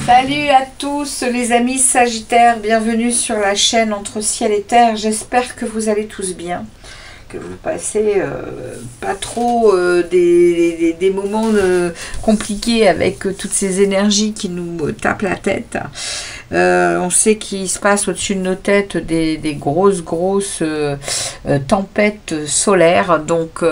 Salut à tous les amis Sagittaires, bienvenue sur la chaîne Entre Ciel et Terre. J'espère que vous allez tous bien, que vous passez pas trop des moments compliqués avec toutes ces énergies qui nous tapent la tête. On sait qu'il se passe au-dessus de nos têtes des grosses tempêtes solaires, donc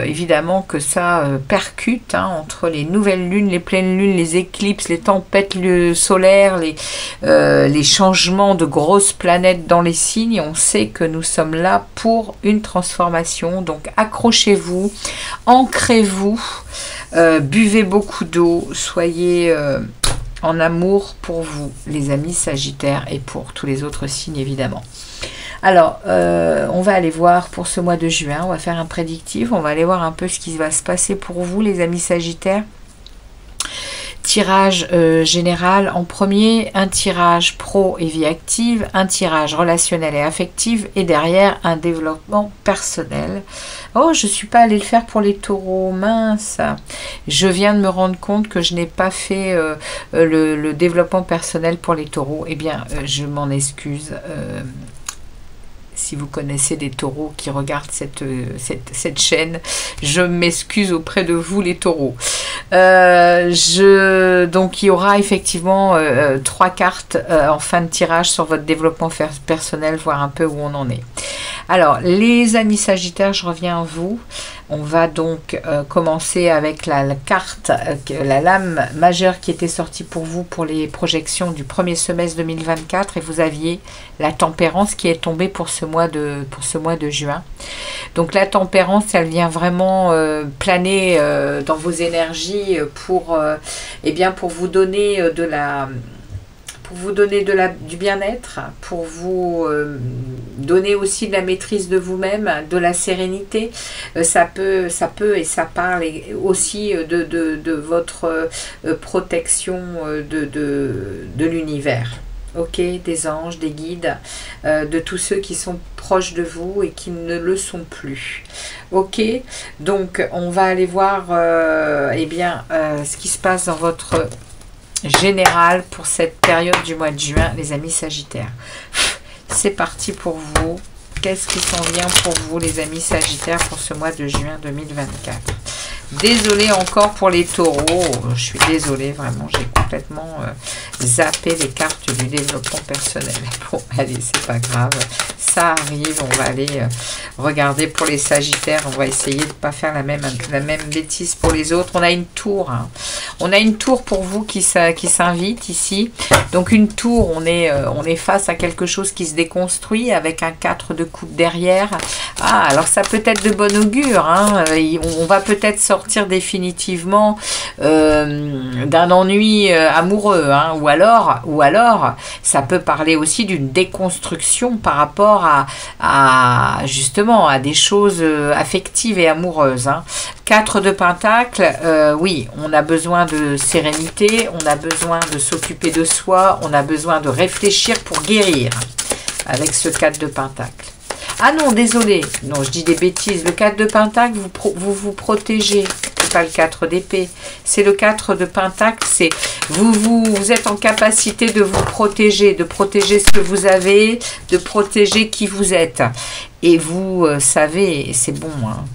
évidemment que ça percute entre les nouvelles lunes, les pleines lunes, les éclipses, les tempêtes solaires, les changements de grosses planètes dans les signes. On sait que nous sommes là pour une transformation, donc accrochez-vous, ancrez-vous, buvez beaucoup d'eau, soyez en amour pour vous, les amis Sagittaires, et pour tous les autres signes, évidemment. Alors, on va aller voir pour ce mois de juin, on va faire un prédictif, on va aller voir un peu ce qui va se passer pour vous, les amis Sagittaires. Tirage général en premier, un tirage pro et vie active, un tirage relationnel et affectif, et derrière un développement personnel. Oh, je ne suis pas allée le faire pour les taureaux, mince. Je viens de me rendre compte que je n'ai pas fait le développement personnel pour les taureaux. Eh bien, je m'en excuse. Si vous connaissez des taureaux qui regardent cette chaîne, je m'excuse auprès de vous, les taureaux. Donc, il y aura effectivement 3 cartes en fin de tirage sur votre développement personnel, voir un peu où on en est. Alors, les amis Sagittaires, je reviens à vous. On va donc commencer avec la carte, la lame majeure qui était sortie pour vous pour les projections du premier semestre 2024, et vous aviez la tempérance qui est tombée pour ce mois de juin. Donc la tempérance, elle vient vraiment planer dans vos énergies pour vous donner du bien-être, pour vous donner aussi de la maîtrise de vous-même, de la sérénité. Ça peut et ça parle aussi de votre protection de l'univers. Ok, des anges, des guides, de tous ceux qui sont proches de vous et qui ne le sont plus. Ok, donc on va aller voir ce qui se passe dans votre général pour cette période du mois de juin, les amis Sagittaires. C'est parti pour vous. Qu'est-ce qui s'en vient pour vous, les amis Sagittaires, pour ce mois de juin 2024? Désolée encore pour les taureaux, je suis désolée, vraiment, j'ai complètement zappé les cartes du développement personnel. Bon, allez, c'est pas grave, ça arrive, on va aller regarder pour les Sagittaires, on va essayer de ne pas faire la même bêtise pour les autres. On a une tour, hein. On a une tour pour vous qui s'invite ici. Donc une tour, on est face à quelque chose qui se déconstruit avec un 4 de coupe derrière. Ah, alors ça peut être de bon augure, hein. On va peut-être sortir définitivement d'un ennui amoureux, hein. Ou alors ça peut parler aussi d'une déconstruction par rapport justement à des choses affectives et amoureuses, hein. 4 de Pentacles, oui, on a besoin de sérénité, on a besoin de s'occuper de soi, on a besoin de réfléchir pour guérir avec ce 4 de Pentacles. Ah non, désolé, non, je dis des bêtises. Le 4 de Pentacle, vous protégez. C'est pas le 4 d'épée. C'est le 4 de Pentacle. C'est vous êtes en capacité de vous protéger, de protéger ce que vous avez, de protéger qui vous êtes. Et vous savez, c'est bon, hein.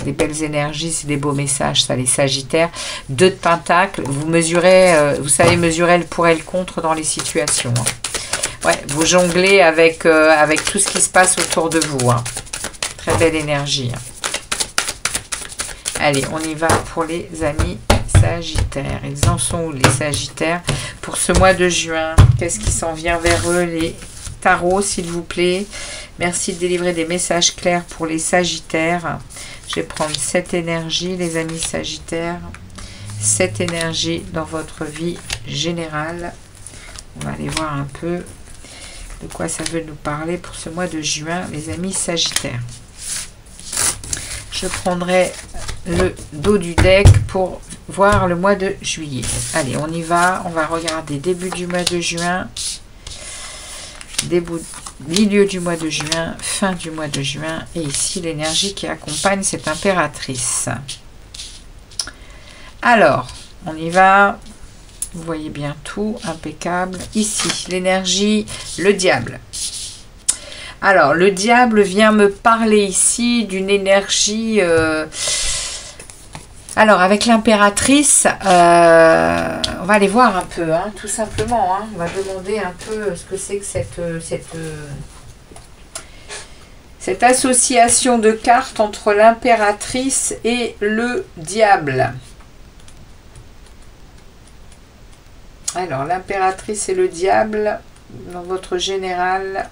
Des belles énergies, c'est des beaux messages, ça, les Sagittaires. 2 de Pentacle, vous savez mesurer le pour et le contre dans les situations, hein. Ouais, vous jonglez avec tout ce qui se passe autour de vous, hein. Très belle énergie, hein. Allez, on y va pour les amis Sagittaires. Ils en sont où, les Sagittaires, pour ce mois de juin? Qu'est-ce qui s'en vient vers eux, les tarots, s'il vous plaît? Merci de délivrer des messages clairs pour les Sagittaires. Je vais prendre cette énergie, les amis Sagittaires. Cette énergie dans votre vie générale. On va aller voir un peu de quoi ça veut nous parler pour ce mois de juin, les amis Sagittaires. Je prendrai le dos du deck pour voir le mois de juillet. Allez, on y va. On va regarder début du mois de juin, milieu du mois de juin, fin du mois de juin. Et ici, l'énergie qui accompagne cette impératrice. Alors, on y va. Vous voyez bien tout, impeccable. Ici, l'énergie, le diable. Alors, le diable vient me parler ici d'une énergie... Alors, avec l'impératrice, on va aller voir un peu, hein, tout simplement. Hein. On va demander un peu ce que c'est que cette association de cartes entre l'impératrice et le diable. Alors, l'impératrice et le diable, dans votre général.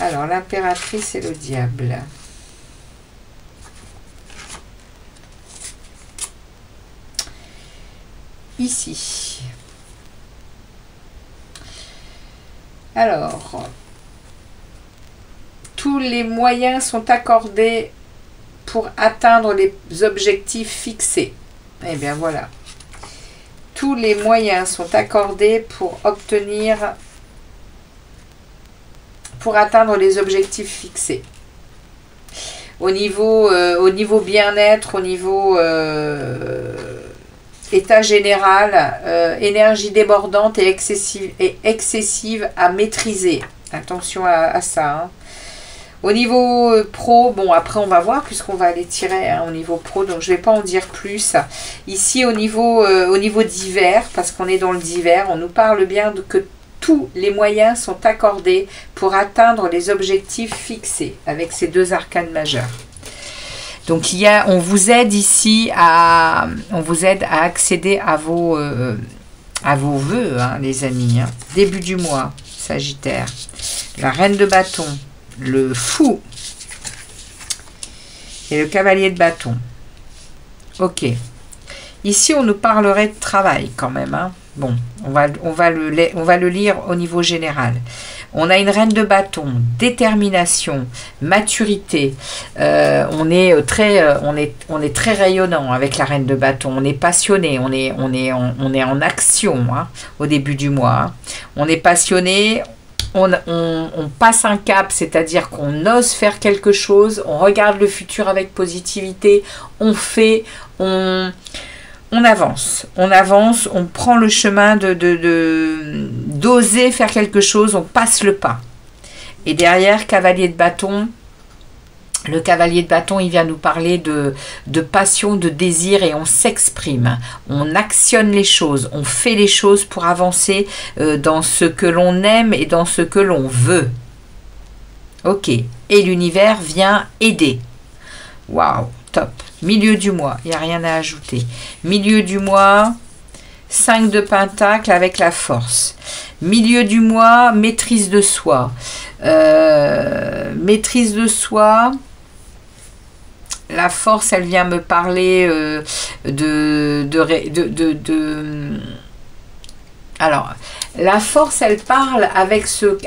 Alors, l'impératrice et le diable. Ici. Alors, tous les moyens sont accordés pour atteindre les objectifs fixés. Eh bien, voilà. Tous les moyens sont accordés pour atteindre les objectifs fixés. Au niveau bien-être, au niveau état général, énergie débordante et excessive à maîtriser. Attention à ça. Hein. Au niveau pro, bon après on va voir puisqu'on va aller tirer hein, au niveau pro, donc je ne vais pas en dire plus. Ici au niveau divers, parce qu'on est dans le divers, on nous parle bien que tous les moyens sont accordés pour atteindre les objectifs fixés avec ces deux arcanes majeures. Donc on vous aide ici à accéder à vos vœux, hein, les amis. Hein. Début du mois, Sagittaire. La reine de bâton. Le fou et le cavalier de bâton. Ok. Ici, on nous parlerait de travail quand même. Hein. Bon, on va le lire au niveau général. On a une reine de bâton, détermination, maturité. On est très rayonnant avec la reine de bâton. On est passionné, on est en action hein, au début du mois. Hein. On est passionné. On passe un cap, c'est-à-dire qu'on ose faire quelque chose, on regarde le futur avec positivité, on fait, on avance, on prend le chemin d'oser faire quelque chose, on passe le pas. Et derrière, cavalier de bâton, le cavalier de bâton, il vient nous parler de passion, de désir et on s'exprime. On actionne les choses, on fait les choses pour avancer dans ce que l'on aime et dans ce que l'on veut. Ok. Et l'univers vient aider. Waouh, top. Milieu du mois, il n'y a rien à ajouter. Milieu du mois, 5 de pentacles avec la force. Milieu du mois, maîtrise de soi. Maîtrise de soi... La force, elle vient me parler Alors, la force, elle parle avec ce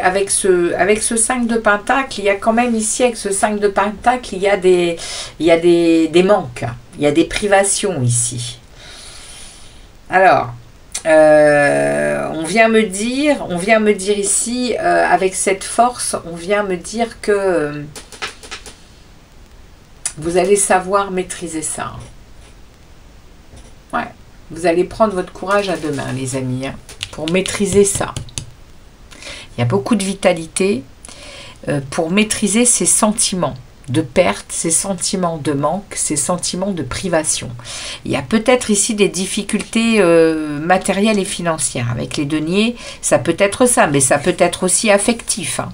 5 de pentacle. Il y a quand même ici, avec ce 5 de pentacle, il y a des manques. Il y a des privations ici. Alors, on vient me dire ici, avec cette force, on vient me dire que... vous allez savoir maîtriser ça. Ouais. Vous allez prendre votre courage à deux mains, les amis, hein, pour maîtriser ça. Il y a beaucoup de vitalité pour maîtriser ces sentiments de perte, ces sentiments de manque, ces sentiments de privation. Il y a peut-être ici des difficultés matérielles et financières. Avec les deniers, ça peut être ça, mais ça peut être aussi affectif, hein,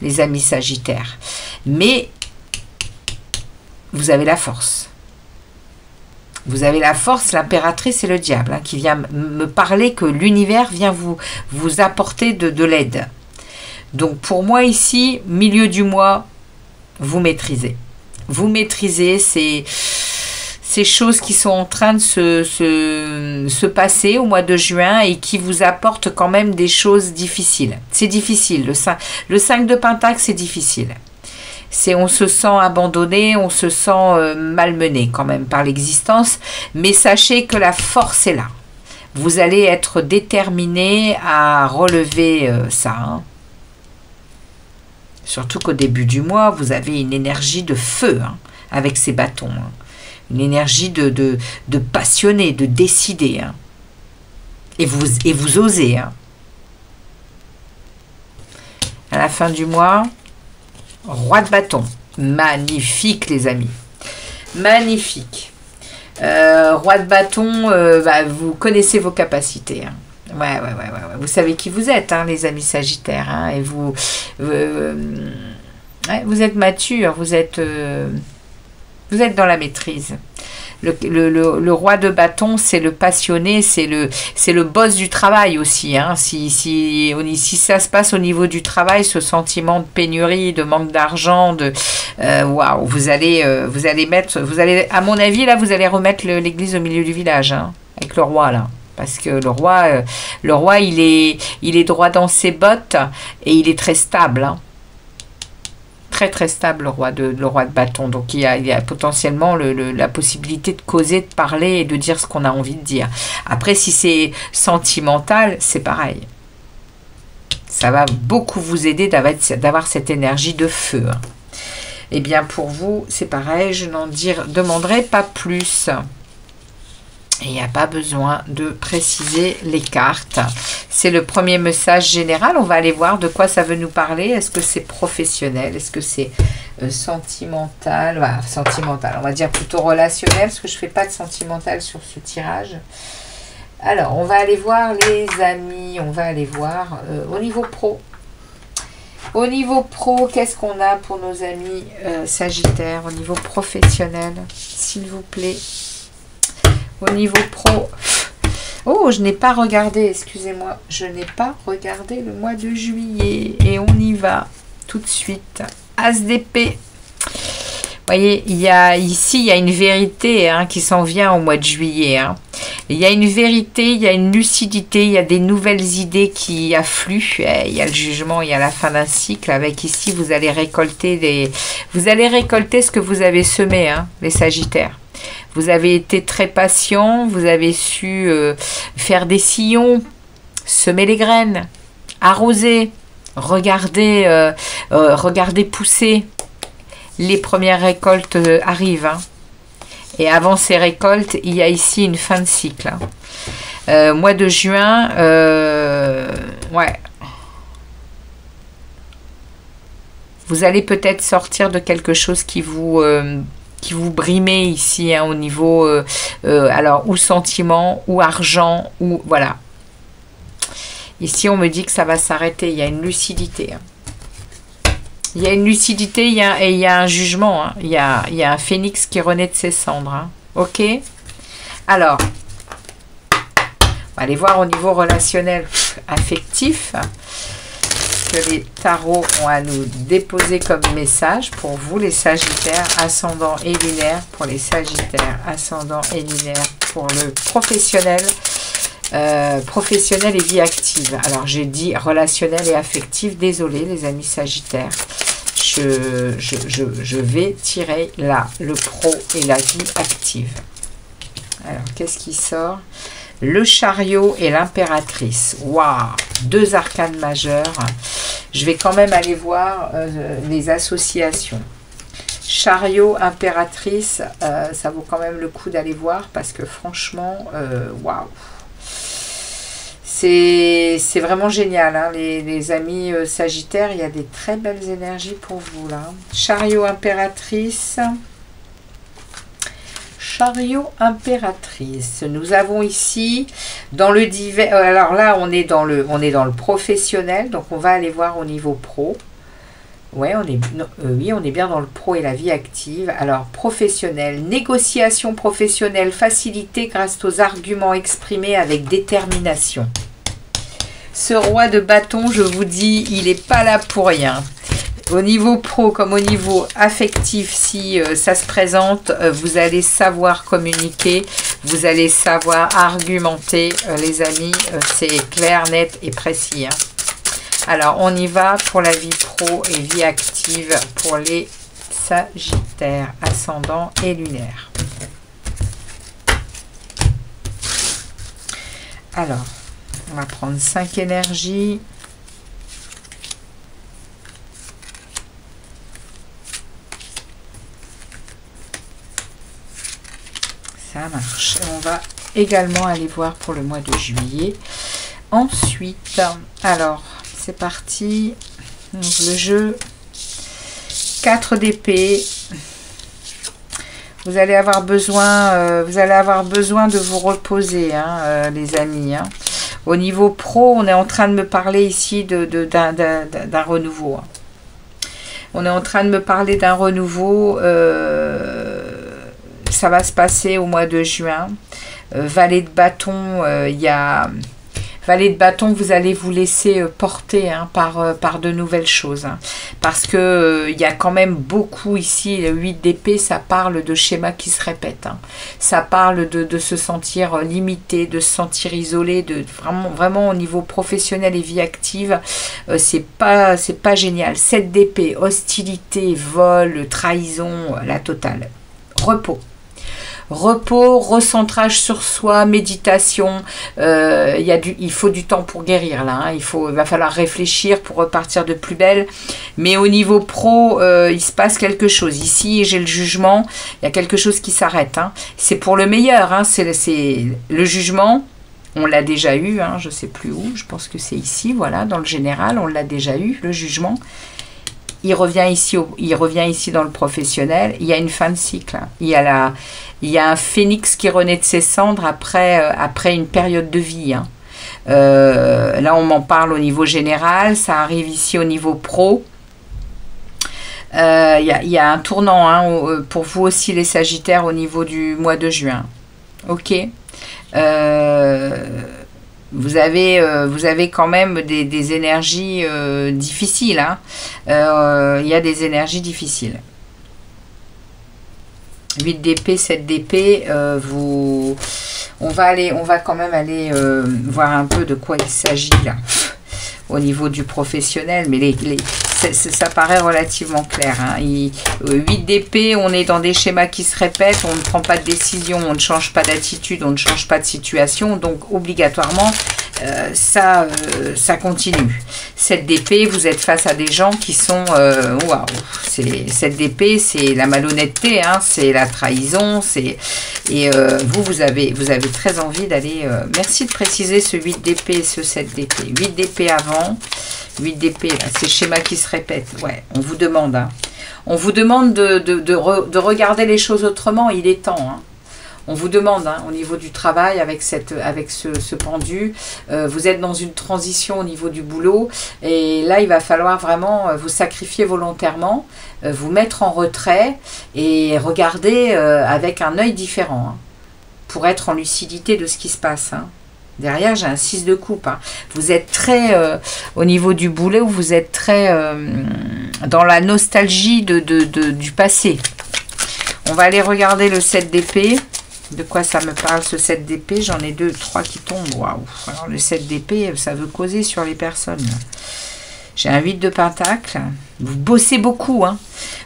les amis sagittaires. Mais... vous avez la force. Vous avez la force, l'impératrice et le diable, hein, qui vient me parler que l'univers vient vous apporter de l'aide. Donc pour moi ici, milieu du mois, vous maîtrisez. Vous maîtrisez ces choses qui sont en train de se passer au mois de juin et qui vous apportent quand même des choses difficiles. C'est difficile. Le 5 de pentacle, c'est difficile. on se sent abandonné, on se sent malmené quand même par l'existence. Mais sachez que la force est là. Vous allez être déterminé à relever ça. Hein. Surtout qu'au début du mois, vous avez une énergie de feu hein, avec ces bâtons. Hein. Une énergie de passionné, de décider. Hein. Et vous osez. Hein. À la fin du mois, roi de bâton. Magnifique les amis. Magnifique. Roi de bâton, vous connaissez vos capacités. Hein. Ouais. Vous savez qui vous êtes, hein, les amis Sagittaires. Hein, et vous êtes mature, vous êtes dans la maîtrise. Le roi de bâton, c'est le passionné, c'est le boss du travail aussi. Hein. Si ça se passe au niveau du travail, ce sentiment de pénurie, de manque d'argent, waouh, vous allez, à mon avis, là, vous allez remettre l'église au milieu du village, hein, avec le roi, là. Parce que le roi, il est droit dans ses bottes et il est très stable, hein. Très stable le roi de bâton, donc il y a potentiellement la possibilité de causer, de parler et de dire ce qu'on a envie de dire. Après, si c'est sentimental, c'est pareil, ça va beaucoup vous aider d'avoir cette énergie de feu. Et bien pour vous c'est pareil, je n'en demanderai pas plus. Et il n'y a pas besoin de préciser les cartes. C'est le premier message général. On va aller voir de quoi ça veut nous parler. Est-ce que c'est professionnel? Est-ce que c'est sentimental? Voilà, sentimental. On va dire plutôt relationnel, parce que je ne fais pas de sentimental sur ce tirage. Alors, on va aller voir les amis. On va aller voir au niveau pro. Au niveau pro, qu'est-ce qu'on a pour nos amis Sagittaires? Au niveau professionnel, s'il vous plaît. Au niveau pro, oh, je n'ai pas regardé, excusez-moi, je n'ai pas regardé le mois de juillet. Et on y va tout de suite. As d'épée. Vous voyez, ici, il y a une vérité hein, qui s'en vient au mois de juillet. Hein. Il y a une vérité, il y a une lucidité, il y a des nouvelles idées qui affluent. Il y a le jugement, il y a la fin d'un cycle. Avec ici, vous allez récolter ce que vous avez semé, hein, les Sagittaires. Vous avez été très patient, vous avez su faire des sillons, semer les graines, arroser, regarder pousser. Les premières récoltes arrivent. Hein. Et avant ces récoltes, il y a ici une fin de cycle. Hein. Mois de juin, ouais. Vous allez peut-être sortir de quelque chose qui vous brimait ici, hein, au niveau, alors, ou sentiment, ou argent, ou voilà. Ici, on me dit que ça va s'arrêter. Il y a une lucidité. Hein. Il y a une lucidité et il y a un jugement. Hein. Il y a un phénix qui renaît de ses cendres. Hein. Ok. Alors, on va aller voir au niveau relationnel affectif. Que les tarots ont à nous déposer comme message pour vous, les Sagittaires, ascendant et lunaire. Pour les Sagittaires, ascendant et lunaire. Pour le professionnel. Professionnel et vie active. Alors j'ai dit relationnel et affectif, désolé les amis Sagittaires, je vais tirer là le pro et la vie active. Alors qu'est-ce qui sort? Le chariot et l'impératrice. Waouh, deux arcanes majeures. Je vais quand même aller voir les associations. Chariot, impératrice, ça vaut quand même le coup d'aller voir parce que franchement, waouh. C'est vraiment génial, hein, les amis Sagittaires, il y a des très belles énergies pour vous là. Chariot impératrice. Chariot impératrice. Nous avons ici dans le divers. Alors là, on est dans le professionnel, donc on va aller voir au niveau pro. Ouais, oui, on est bien dans le pro et la vie active. Alors, professionnel, négociation professionnelle facilitée grâce aux arguments exprimés avec détermination. Ce roi de bâton, je vous dis, il n'est pas là pour rien. Au niveau pro comme au niveau affectif, si ça se présente, vous allez savoir communiquer, vous allez savoir argumenter, les amis, c'est clair, net et précis. Hein. Alors, on y va pour la vie pro et vie active pour les Sagittaire, ascendant et lunaire. Alors, on va prendre 5 énergies. Ça marche. On va également aller voir pour le mois de juillet. Ensuite, alors, c'est parti. Donc, le jeu 4 d'épée. Vous allez avoir besoin de vous reposer, hein, les amis. Hein. Au niveau pro, on est en train de me parler ici d'un renouveau. Hein. On est en train de me parler d'un renouveau. Ça va se passer au mois de juin. Valet de bâton, il y a... Valet de bâton, vous allez vous laisser porter, hein, par de nouvelles choses. Hein, parce que il y a quand même beaucoup ici, le 8 d'épée, ça parle de schémas qui se répètent. Hein. Ça parle de se sentir limité, de se sentir isolé, de vraiment au niveau professionnel et vie active. C'est pas génial. 7 d'épée, hostilité, vol, trahison, la totale. Repos. Repos, recentrage sur soi, méditation. Il faut du temps pour guérir là. Hein. Il va falloir réfléchir pour repartir de plus belle. Mais au niveau pro, il se passe quelque chose. Ici, j'ai le jugement. Il y a quelque chose qui s'arrête. Hein. C'est pour le meilleur. Hein. C'est le jugement. On l'a déjà eu. Hein. Je ne sais plus où. Je pense que c'est ici. Voilà, dans le général, on l'a déjà eu, le jugement. Il revient ici dans le professionnel. Il y a une fin de cycle. Hein. Il y a un phénix qui renaît de ses cendres après une période de vie. Hein. Là, on m'en parle au niveau général. Ça arrive ici au niveau pro. Il y a un tournant, hein, pour vous aussi, les Sagittaires, au niveau du mois de juin. Ok. Vous avez quand même des énergies difficiles. Hein. Il y a des énergies difficiles. 8 d'épée, 7 d'épée, on va quand même aller voir un peu de quoi il s'agit là, au niveau du professionnel, mais ça paraît relativement clair. Hein. 8 d'épée, on est dans des schémas qui se répètent, on ne prend pas de décision, on ne change pas d'attitude, on ne change pas de situation, donc obligatoirement, ça continue. 7 d'épée, vous êtes face à des gens qui sont... Waouh, 7 d'épée, c'est la malhonnêteté, hein, c'est la trahison, et vous avez très envie d'aller... merci de préciser ce 8 d'épée et ce 7 d'épée. 8 d'épée avant... 8 d'épée, ces schémas qui se répètent. Ouais, on vous demande. Hein. On vous demande de regarder les choses autrement. Il est temps. Hein. On vous demande, hein, au niveau du travail, avec ce pendu, vous êtes dans une transition au niveau du boulot. Et là, il va falloir vraiment vous sacrifier volontairement, vous mettre en retrait et regarder avec un œil différent, hein, pour être en lucidité de ce qui se passe. Hein. Derrière, j'ai un 6 de coupe. Hein. Vous êtes très, au niveau du boulot, vous êtes très dans la nostalgie du passé. On va aller regarder le 7 d'épée. De quoi ça me parle, ce 7 d'épée? J'en ai 2, 3 qui tombent. Waouh. Alors, le 7 d'épée, ça veut causer sur les personnes. J'ai un 8 de pentacle. Vous bossez beaucoup. Hein.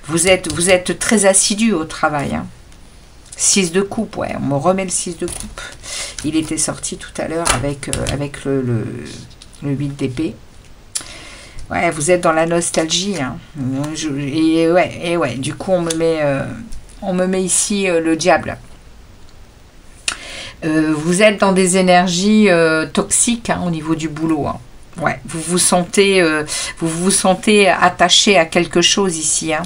Vous êtes très assidu au travail. Hein. 6 de coupe, ouais, on me remet le 6 de coupe. Il était sorti tout à l'heure avec le 8 d'épée. Ouais, vous êtes dans la nostalgie. Hein. Et ouais, du coup, on me met ici le diable. Vous êtes dans des énergies toxiques, hein, au niveau du boulot. Hein. Ouais, vous vous sentez attaché à quelque chose ici. Hein.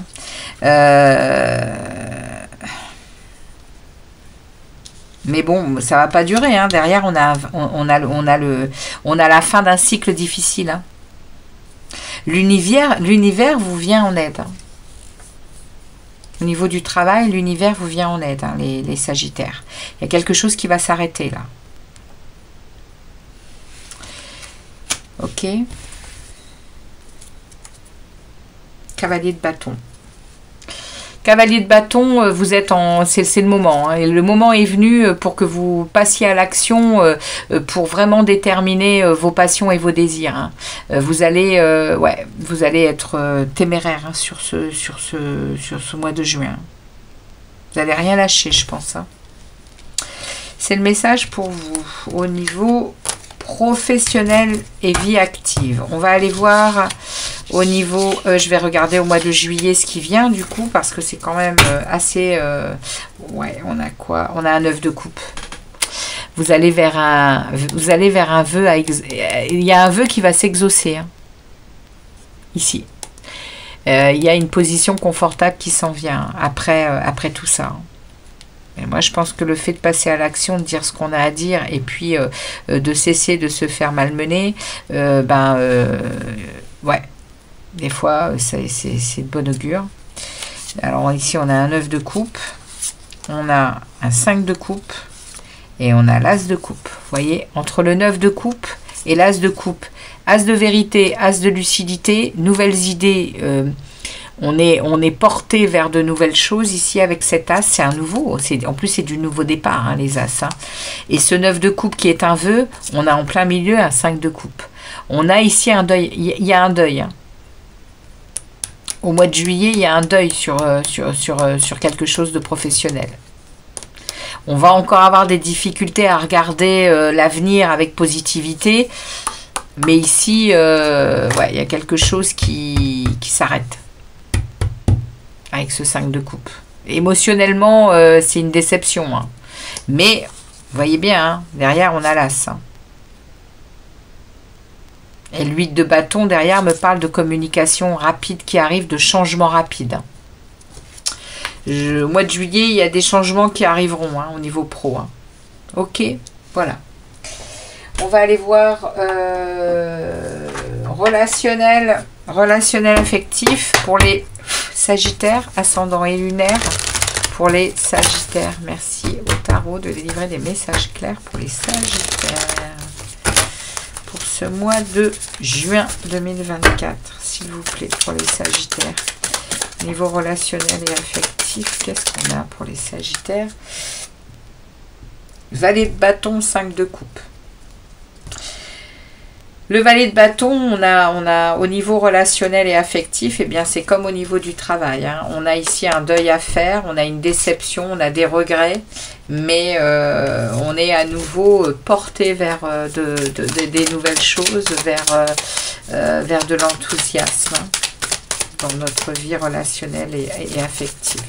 Mais bon, ça va pas durer. Hein. Derrière, on a la fin d'un cycle difficile. Hein. L'univers vous vient en aide. Hein. Au niveau du travail, l'univers vous vient en aide, hein, les Sagittaires. Il y a quelque chose qui va s'arrêter là. Ok. Cavalier de bâton. Cavalier de bâton, vous êtes en, c'est le moment. Hein, et le moment est venu pour que vous passiez à l'action, pour vraiment déterminer vos passions et vos désirs. Hein. Vous allez être téméraire hein, sur ce mois de juin. Vous n'allez rien lâcher, je pense. Hein. C'est le message pour vous au niveau professionnel et vie active. On va aller voir au niveau, je vais regarder au mois de juillet ce qui vient du coup, parce que c'est quand même assez, ouais, on a quoi? On a un 9 de coupe. Vous allez vers un vœu, il y a un vœu qui va s'exaucer, hein, ici. Il y a une position confortable qui s'en vient après tout ça. Hein. Et moi, je pense que le fait de passer à l'action, de dire ce qu'on a à dire, et puis de cesser de se faire malmener, ouais, des fois, c'est de bon augure. Alors ici, on a un 9 de coupe, on a un 5 de coupe, et on a l'as de coupe. Vous voyez, entre le 9 de coupe et l'as de coupe, as de vérité, as de lucidité, nouvelles idées. On est porté vers de nouvelles choses ici avec cet as, c'est un nouveau, en plus c'est du nouveau départ hein, les as. Hein. Et ce 9 de coupe qui est un vœu, on a en plein milieu un 5 de coupe. On a ici un deuil, il y a un deuil. Hein. Au mois de juillet, il y a un deuil sur quelque chose de professionnel. On va encore avoir des difficultés à regarder l'avenir avec positivité, mais ici, ouais, il y a quelque chose qui s'arrête. Avec ce 5 de coupe. Émotionnellement, c'est une déception. Hein. Mais, vous voyez bien, hein, derrière, on a l'as. Hein. Et l'8 de bâton, derrière, me parle de communication rapide qui arrive, de changement rapide. Au mois de juillet, il y a des changements qui arriveront hein, au niveau pro. Hein. Ok, voilà. On va aller voir relationnel affectif pour les Sagittaires, ascendant et lunaire pour les Sagittaires. Merci au tarot de délivrer des messages clairs pour les Sagittaires. Pour ce mois de juin 2024, s'il vous plaît, pour les Sagittaires. Niveau relationnel et affectif, qu'est-ce qu'on a pour les Sagittaires? Valet de bâton, 5 de coupe. Le valet de bâton, on a au niveau relationnel et affectif, eh bien c'est comme au niveau du travail. Hein. On a ici un deuil à faire, on a une déception, on a des regrets, mais on est à nouveau porté vers des nouvelles choses, vers de l'enthousiasme hein, dans notre vie relationnelle et affective.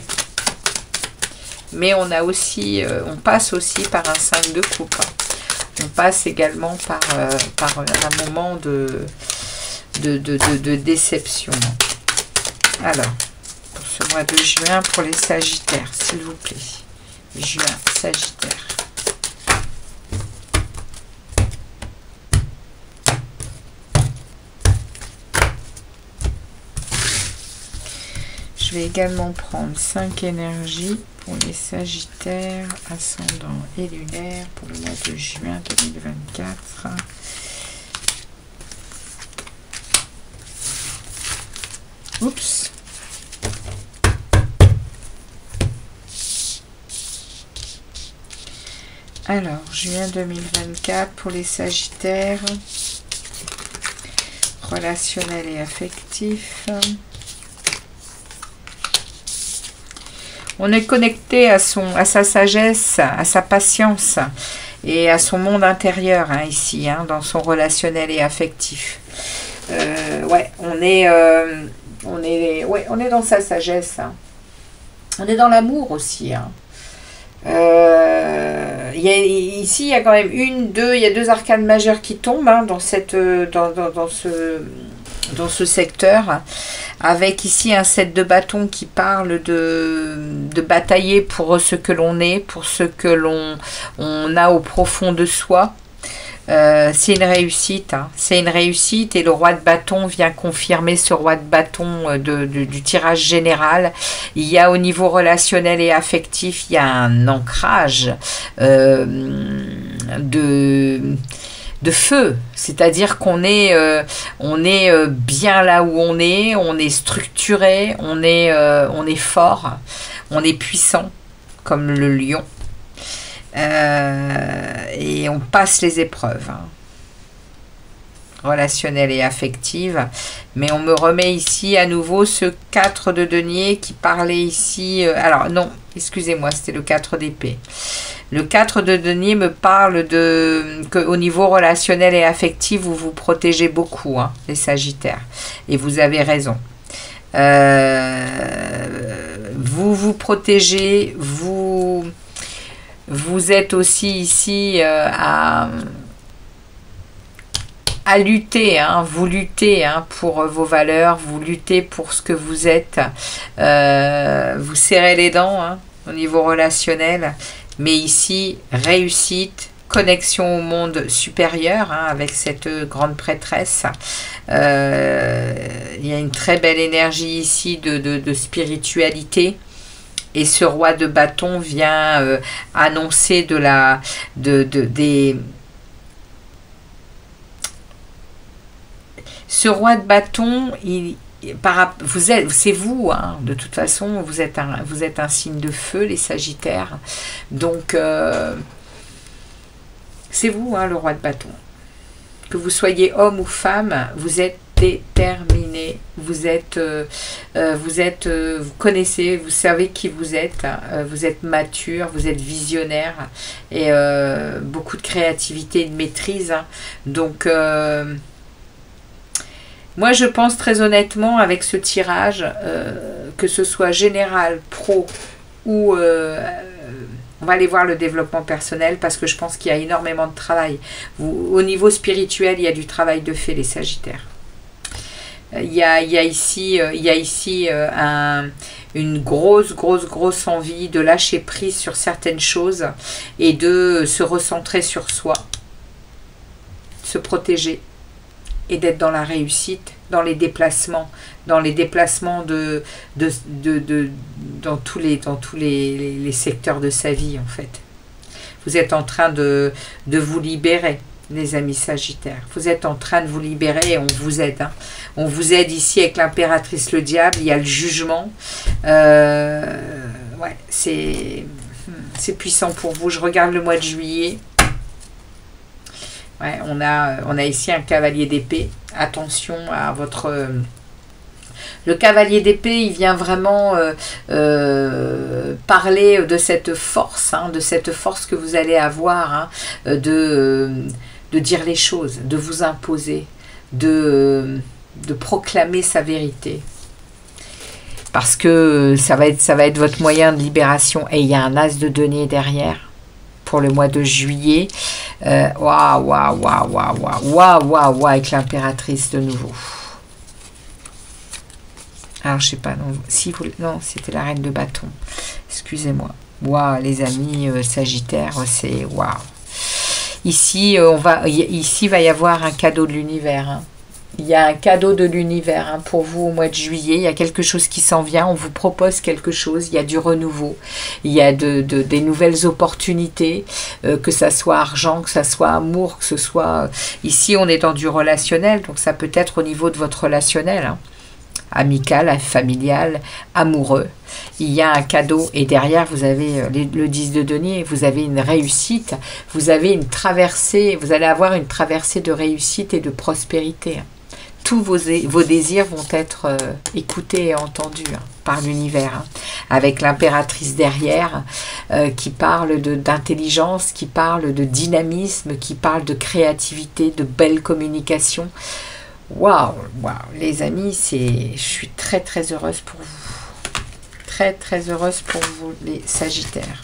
Mais on a aussi, on passe aussi par un 5 de coupe. Hein. On passe également par un moment de déception. Alors, pour ce mois de juin, pour les Sagittaires, s'il vous plaît. Juin, Sagittaire. Je vais également prendre 5 énergies pour les Sagittaires, ascendant et lunaire pour le mois de juin 2024. Oups. Alors, juin 2024 pour les Sagittaires, relationnel et affectif. On est connecté à sa sagesse, à sa patience et à son monde intérieur hein, ici, hein, dans son relationnel et affectif. Ouais, on est dans sa sagesse. Hein. On est dans l'amour aussi. Hein. Ici, il y a quand même il y a 2 arcanes majeures qui tombent hein, dans ce secteur, avec ici un 7 de bâton qui parle de batailler pour ce que l'on est, pour ce que l'on a au profond de soi. C'est une réussite, hein. C'est une réussite et le roi de bâton vient confirmer ce roi de bâton du tirage général. Il y a au niveau relationnel et affectif, il y a un ancrage de feu, c'est-à-dire qu'on est, bien là où on est structuré, on est fort, on est puissant, comme le lion, et on passe les épreuves, hein, relationnelles et affectives. Mais on me remet ici à nouveau ce 4 de denier qui parlait ici, alors non, excusez-moi, c'était le 4 d'épée. Le 4 de denier me parle qu'au niveau relationnel et affectif, vous vous protégez beaucoup, hein, les Sagittaires. Et vous avez raison. Vous vous protégez, vous êtes aussi ici à lutter, hein, vous luttez, hein, pour vos valeurs, vous luttez pour ce que vous êtes, vous serrez les dents, hein, au niveau relationnel. Mais ici, réussite, connexion au monde supérieur, hein, avec cette grande prêtresse. Il y a une très belle énergie ici de spiritualité. Et ce roi de bâton vient annoncer Ce roi de bâton, c'est vous, hein, de toute façon, vous êtes un signe de feu, les Sagittaires. Donc, c'est vous, hein, le roi de bâton. Que vous soyez homme ou femme, vous êtes déterminé. Vous connaissez, vous savez qui vous êtes mature, vous êtes visionnaire, et beaucoup de créativité et de maîtrise, hein. Donc, moi, je pense très honnêtement, avec ce tirage, que ce soit général, pro ou... on va aller voir le développement personnel, parce que je pense qu'il y a énormément de travail. Au niveau spirituel, il y a du travail de fait, les Sagittaires. Il y a ici une grosse envie de lâcher prise sur certaines choses et de se recentrer sur soi, se protéger, et d'être dans la réussite, dans les déplacements dans tous les secteurs de sa vie, en fait. Vous êtes en train de vous libérer, les amis Sagittaires. Vous êtes en train de vous libérer, et on vous aide, hein. On vous aide ici avec l'impératrice, le diable, il y a le jugement. Ouais, c'est puissant pour vous. Je regarde le mois de juillet. Ouais, on a ici un cavalier d'épée. Attention à votre... Le cavalier d'épée, il vient vraiment parler de cette force, hein, de cette force que vous allez avoir, hein, de dire les choses, de vous imposer, de proclamer sa vérité. Parce que ça va être votre moyen de libération. Et il y a un as de denier derrière. Pour le mois de juillet, waouh, avec l'impératrice de nouveau. Alors je sais pas, non, non, c'était la reine de bâton. Excusez-moi. Waouh, les amis Sagittaires, c'est waouh. Ici, il va y avoir un cadeau de l'univers, hein. Il y a un cadeau de l'univers, hein, pour vous au mois de juillet. Il y a quelque chose qui s'en vient. On vous propose quelque chose. Il y a du renouveau. Il y a des nouvelles opportunités. Que ça soit argent, que ça soit amour, que ce soit... Ici, on est dans du relationnel. Donc, ça peut être au niveau de votre relationnel, hein. Amical, familial, amoureux. Il y a un cadeau. Et derrière, vous avez le 10 de denier. Vous avez une réussite. Vous avez une traversée. Vous allez avoir une traversée de réussite et de prospérité. Tous vos désirs vont être écoutés et entendus, hein, par l'univers, hein, avec l'impératrice derrière, qui parle d'intelligence, qui parle de dynamisme, qui parle de créativité, de belle communication. Waouh, les amis, je suis très heureuse pour vous. Très heureuse pour vous, les Sagittaires.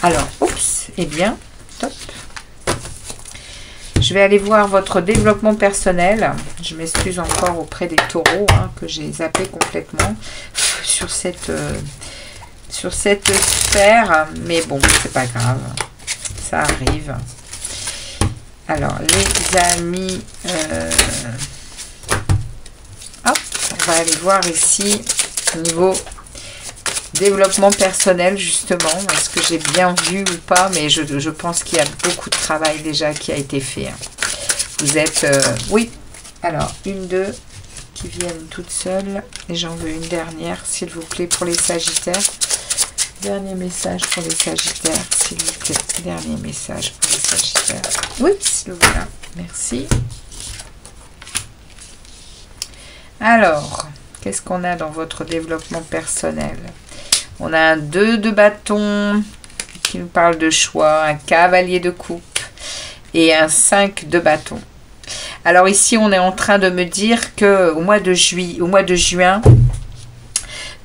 Alors, oups, eh bien, top. Je vais aller voir votre développement personnel. Je m'excuse encore auprès des taureaux, hein, que j'ai zappé complètement sur cette sphère. Mais bon, c'est pas grave. Ça arrive. Alors, les amis, hop, on va aller voir ici au niveau Développement personnel, justement, est-ce que j'ai bien vu ou pas, mais je pense qu'il y a beaucoup de travail déjà qui a été fait. Hein. Vous êtes... oui, alors, une, deux, qui viennent toutes seules. Et j'en veux une dernière, s'il vous plaît, pour les Sagittaires. Dernier message pour les Sagittaires, s'il vous plaît. Dernier message pour les Sagittaires. Oui, le voilà. Merci. Alors, qu'est-ce qu'on a dans votre développement personnel? On a un 2 de bâton qui nous parle de choix, un cavalier de coupe et un 5 de bâton. Alors ici, on est en train de me dire que au mois de juin,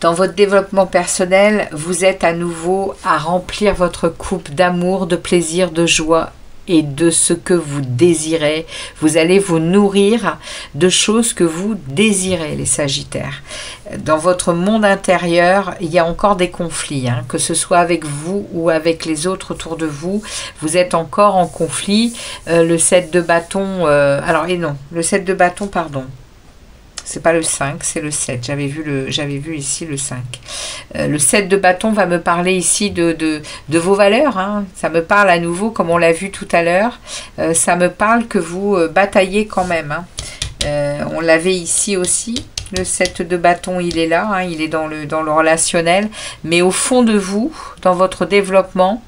dans votre développement personnel, vous êtes à nouveau à remplir votre coupe d'amour, de plaisir, de joie et de ce que vous désirez. Vous allez vous nourrir de choses que vous désirez, les Sagittaires. Dans votre monde intérieur, il y a encore des conflits, hein, que ce soit avec vous ou avec les autres autour de vous. Vous êtes encore en conflit. Le 7 de bâton... le 7 de bâton, pardon. C'est pas le 5, c'est le 7. J'avais vu ici le 5. Le 7 de bâton va me parler ici de vos valeurs. Hein. Ça me parle à nouveau, comme on l'a vu tout à l'heure. Ça me parle que vous bataillez quand même. Hein. On l'avait ici aussi. Le 7 de bâton, il est là. Hein. Il est dans le relationnel. Mais au fond de vous, dans votre développement,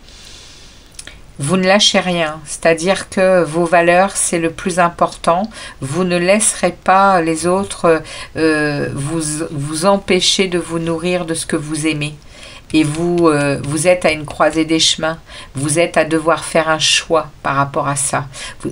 vous ne lâchez rien, c'est-à-dire que vos valeurs, c'est le plus important. Vous ne laisserez pas les autres vous empêcher de vous nourrir de ce que vous aimez. Et vous êtes à une croisée des chemins. Vous êtes à devoir faire un choix par rapport à ça.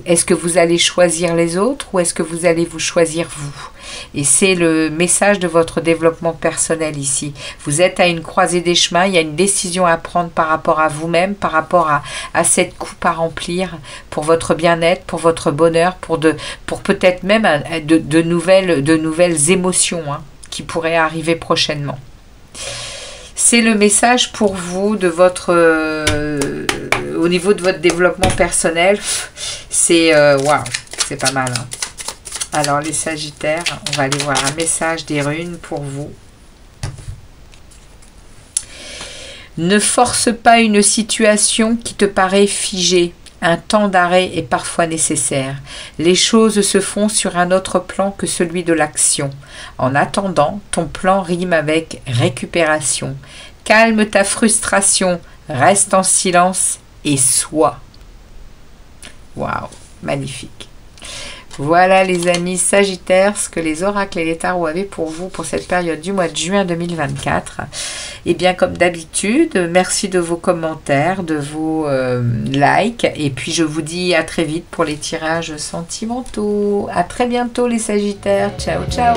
Est-ce que vous allez choisir les autres ou est-ce que vous allez vous choisir vous? Et c'est le message de votre développement personnel ici. Vous êtes à une croisée des chemins. Il y a une décision à prendre par rapport à vous-même, par rapport à cette coupe à remplir pour votre bien-être, pour votre bonheur, pour peut-être même de nouvelles émotions, hein, qui pourraient arriver prochainement. C'est le message pour vous de votre au niveau de votre développement personnel. C'est waouh, c'est pas mal. Hein. Alors les Sagittaires, on va aller voir un message des runes pour vous. Ne force pas une situation qui te paraît figée. Un temps d'arrêt est parfois nécessaire. Les choses se font sur un autre plan que celui de l'action. En attendant, ton plan rime avec récupération. Calme ta frustration, reste en silence et sois. Waouh, magnifique. Voilà les amis Sagittaires, ce que les oracles et les tarots avaient pour vous pour cette période du mois de juin 2024. Et bien comme d'habitude, merci de vos commentaires, de vos likes. Et puis je vous dis à très vite pour les tirages sentimentaux. À très bientôt les Sagittaires. Ciao, ciao.